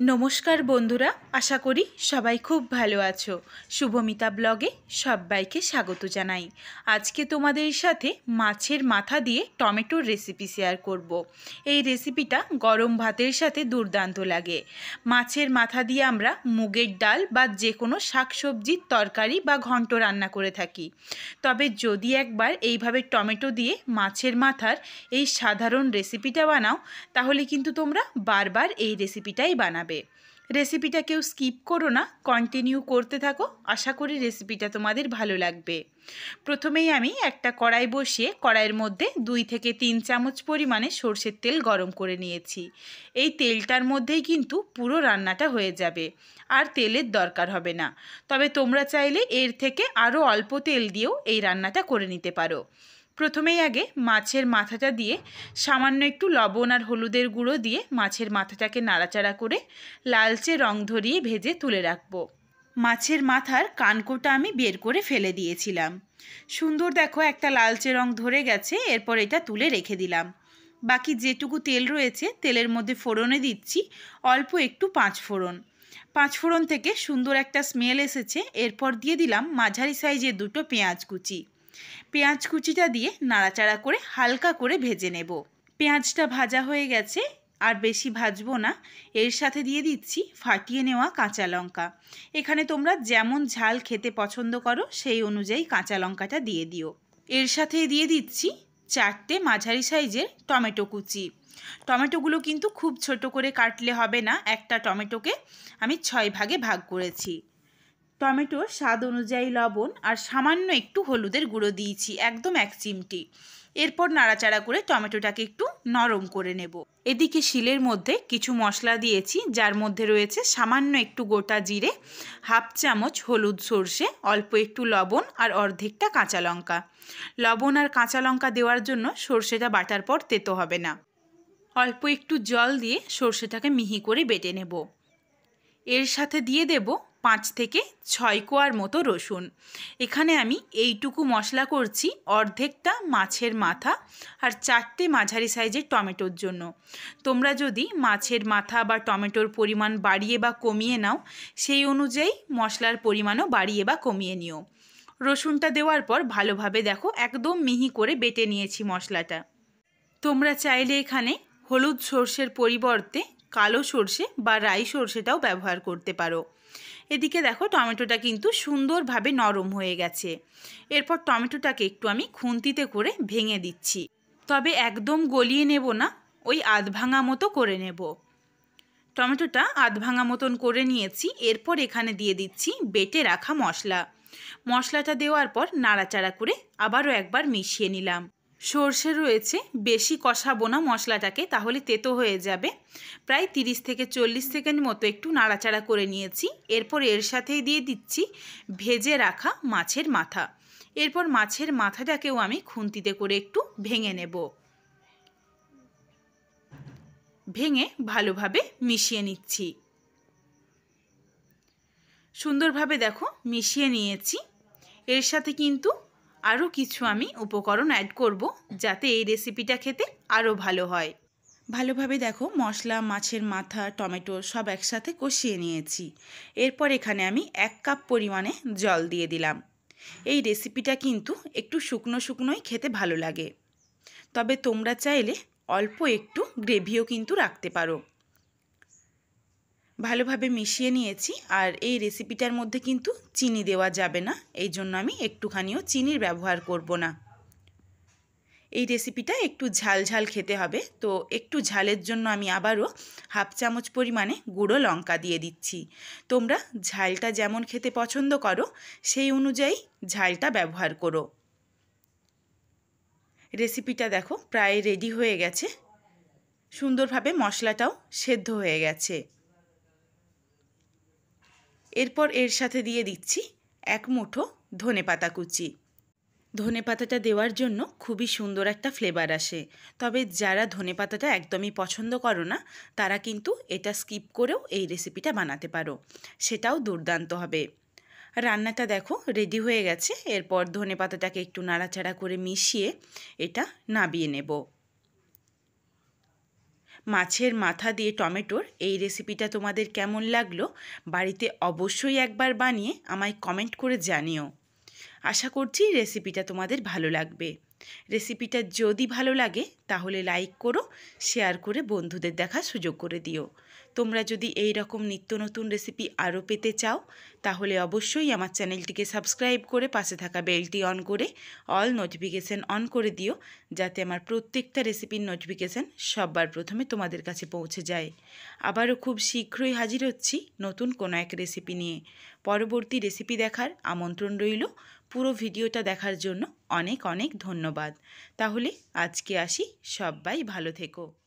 নমস্কার বন্ধুরা, আশা করি সবাই খুব ভালো আছো। শুভমিতা ব্লগে সবাইকে স্বাগত জানাই। আজকে তোমাদের সাথে মাছের মাথা দিয়ে টমেটোর রেসিপি শেয়ার করব। এই রেসিপিটা গরম ভাতের সাথে দুর্দান্ত লাগে। মাছের মাথা দিয়ে আমরা মুগের ডাল বা যে কোনো শাকসবজির তরকারি বা ঘন্ট রান্না করে থাকি। তবে যদি একবার এইভাবে টমেটো দিয়ে মাছের মাথার এই সাধারণ রেসিপিটা বানাও, তাহলে কিন্তু তোমরা বারবার এই রেসিপিটাই বানাবে। রেসিপিটা কেউ স্কিপ করো না, কন্টিনিউ করতে থাকো। আশা করি রেসিপিটা তোমাদের ভালো লাগবে। প্রথমেই আমি একটা কড়াই বসিয়ে কড়াইয়ের মধ্যে 2 থেকে 3 চামচ পরিমাণে সরষের তেল গরম করে নিয়েছি। এই তেলটার মধ্যেই কিন্তু পুরো রান্নাটা হয়ে যাবে, আর তেলের দরকার হবে না। তবে তোমরা চাইলে এর থেকে আরও অল্প তেল দিয়েও এই রান্নাটা করে নিতে পারো। প্রথমেই আগে মাছের মাথাটা দিয়ে সামান্য একটু লবণ আর হলুদের গুঁড়ো দিয়ে মাছের মাথাটাকে নাড়াচাড়া করে লালচে রং ধরিয়ে ভেজে তুলে রাখবো। মাছের মাথার কানকোটা আমি বের করে ফেলে দিয়েছিলাম। সুন্দর দেখো একটা লালচে রং ধরে গেছে। এরপর এটা তুলে রেখে দিলাম। বাকি যেটুকু তেল রয়েছে তেলের মধ্যে ফোড়নে দিচ্ছি অল্প একটু 5 ফোড়ন। 5 ফোড়ন থেকে সুন্দর একটা স্মেল এসেছে। এরপর দিয়ে দিলাম মাঝারি সাইজের 2টো পেঁয়াজ কুচি। পেঁয়াজ কুচিটা দিয়ে নাড়াচাড়া করে হালকা করে ভেজে নেব। পেঁয়াজটা ভাজা হয়ে গেছে, আর বেশি ভাজবো না। এর সাথে দিয়ে দিচ্ছি ফাটিয়ে নেওয়া কাঁচা লঙ্কা। এখানে তোমরা যেমন ঝাল খেতে পছন্দ করো সেই অনুযায়ী কাঁচা লঙ্কাটা দিয়ে দিও। এর সাথে দিয়ে দিচ্ছি 4টে মাঝারি সাইজের টমেটো কুচি। টমেটোগুলো কিন্তু খুব ছোট করে কাটলে হবে না। একটা টমেটোকে আমি 6 ভাগে ভাগ করেছি। টমেটোর স্বাদ অনুযায়ী লবণ আর সামান্য একটু হলুদের গুঁড়ো দিয়েছি, একদম 1 চিমটি। এরপর নাড়াচাড়া করে টমেটোটাকে একটু নরম করে নেব। এদিকে শিলের মধ্যে কিছু মশলা দিয়েছি, যার মধ্যে রয়েছে সামান্য একটু গোটা জিরে, হাফ চামচ হলুদ সর্ষে, অল্প একটু লবণ আর অর্ধেকটা কাঁচা লঙ্কা। লবণ আর কাঁচা লঙ্কা দেওয়ার জন্য সর্ষেটা বাটার পর তেতো হবে না। অল্প একটু জল দিয়ে সর্ষেটাকে মিহি করে বেটে নেব। এর সাথে দিয়ে দেব 5 থেকে 6 কোয়ার মতো রসুন। এখানে আমি এইটুকু মশলা করছি অর্ধেকটা মাছের মাথা আর 4টে মাঝারি সাইজের টমেটোর জন্য। তোমরা যদি মাছের মাথা বা টমেটোর পরিমাণ বাড়িয়ে বা কমিয়ে নাও, সেই অনুযায়ী মশলার পরিমাণও বাড়িয়ে বা কমিয়ে নিও। রসুনটা দেওয়ার পর ভালোভাবে দেখো একদম মিহি করে বেটে নিয়েছি মশলাটা। তোমরা চাইলে এখানে হলুদ সর্ষের পরিবর্তে কালো সর্ষে বা রাই সর্ষেটাও ব্যবহার করতে পারো। এদিকে দেখো টমেটোটা কিন্তু সুন্দরভাবে নরম হয়ে গেছে। এরপর টমেটোটাকে একটু আমি খুন্তিতে করে ভেঙে দিচ্ছি। তবে একদম গলিয়ে নেব না, ওই আধ ভাঙা মতো করে নেব। টমেটোটা আধ ভাঙা মতন করে নিয়েছি। এরপর এখানে দিয়ে দিচ্ছি বেটে রাখা মশলা। মশলাটা দেওয়ার পর নাড়াচাড়া করে আবারও একবার মিশিয়ে নিলাম। সর্ষে রয়েছে, বেশি কষাবো না মশলাটাকে, তাহলে তেতো হয়ে যাবে। প্রায় 30 থেকে 40 সেকেন্ড মতো একটু নাড়াচাড়া করে নিয়েছি। এরপর এর সাথেই দিয়ে দিচ্ছি ভেজে রাখা মাছের মাথা। এরপর মাছের মাথাটাকেও আমি খুন্তিতে করে একটু ভেঙে নেব। ভেঙে ভালোভাবে মিশিয়ে নিচ্ছি। সুন্দরভাবে দেখো মিশিয়ে নিয়েছি। এর সাথে কিন্তু আরও কিছু আমি উপকরণ অ্যাড করব, যাতে এই রেসিপিটা খেতে আরও ভালো হয়। ভালোভাবে দেখো মশলা, মাছের মাথা, টমেটো সব একসাথে কষিয়ে নিয়েছি। এরপর এখানে আমি 1 কাপ পরিমাণে জল দিয়ে দিলাম। এই রেসিপিটা কিন্তু একটু শুকনো শুকনোই খেতে ভালো লাগে। তবে তোমরা চাইলে অল্প একটু গ্রেভিও কিন্তু রাখতে পারো। ভালোভাবে মিশিয়ে নিয়েছি। আর এই রেসিপিটার মধ্যে কিন্তু চিনি দেওয়া যাবে না, এই জন্য আমি একটুখানিও চিনির ব্যবহার করব না। এই রেসিপিটা একটু ঝাল ঝাল খেতে হবে, তো একটু ঝালের জন্য আমি আবারও হাফ চামচ পরিমাণে গুঁড়ো লঙ্কা দিয়ে দিচ্ছি। তোমরা ঝালটা যেমন খেতে পছন্দ করো সেই অনুযায়ী ঝালটা ব্যবহার করো। রেসিপিটা দেখো প্রায় রেডি হয়ে গেছে। সুন্দরভাবে মশলাটাও সেদ্ধ হয়ে গেছে। এরপর এর সাথে দিয়ে দিচ্ছি 1 মুঠো ধনেপাতা কুচি। ধনেপাতাটা দেওয়ার জন্য খুবই সুন্দর একটা ফ্লেভার আসে। তবে যারা ধনেপাতাটা একদমই পছন্দ করো না, তারা কিন্তু এটা স্কিপ করেও এই রেসিপিটা বানাতে পারো, সেটাও দুর্দান্ত হবে। রান্নাটা দেখো রেডি হয়ে গেছে। এরপর ধনেপাতাটাকে একটু নাড়াচাড়া করে মিশিয়ে এটা নামিয়ে নেব। মাছের মাথা দিয়ে টমেটোর এই রেসিপিটা তোমাদের কেমন লাগলো বাড়িতে অবশ্যই একবার বানিয়ে আমায় কমেন্ট করে জানিও। আশা করছি রেসিপিটা তোমাদের ভালো লাগবে। রেসিপিটা যদি ভালো লাগে তাহলে লাইক করো, শেয়ার করে বন্ধুদের দেখার সুযোগ করে দিও। তোমরা যদি এই রকম নিত্য নতুন রেসিপি আরও পেতে চাও তাহলে অবশ্যই আমার চ্যানেলটিকে সাবস্ক্রাইব করে পাশে থাকা বেলটি অন করে অল নোটিফিকেশান অন করে দিও, যাতে আমার প্রত্যেকটা রেসিপির নোটিফিকেশান সবার প্রথমে তোমাদের কাছে পৌঁছে যায়। আবারও খুব শীঘ্রই হাজির হচ্ছি নতুন কোনো এক রেসিপি নিয়ে। পরবর্তী রেসিপি দেখার আমন্ত্রণ রইল। পুরো ভিডিওটা দেখার জন্য অনেক অনেক ধন্যবাদ। তাহলে আজকে আসি, সবাই ভালো থেকো।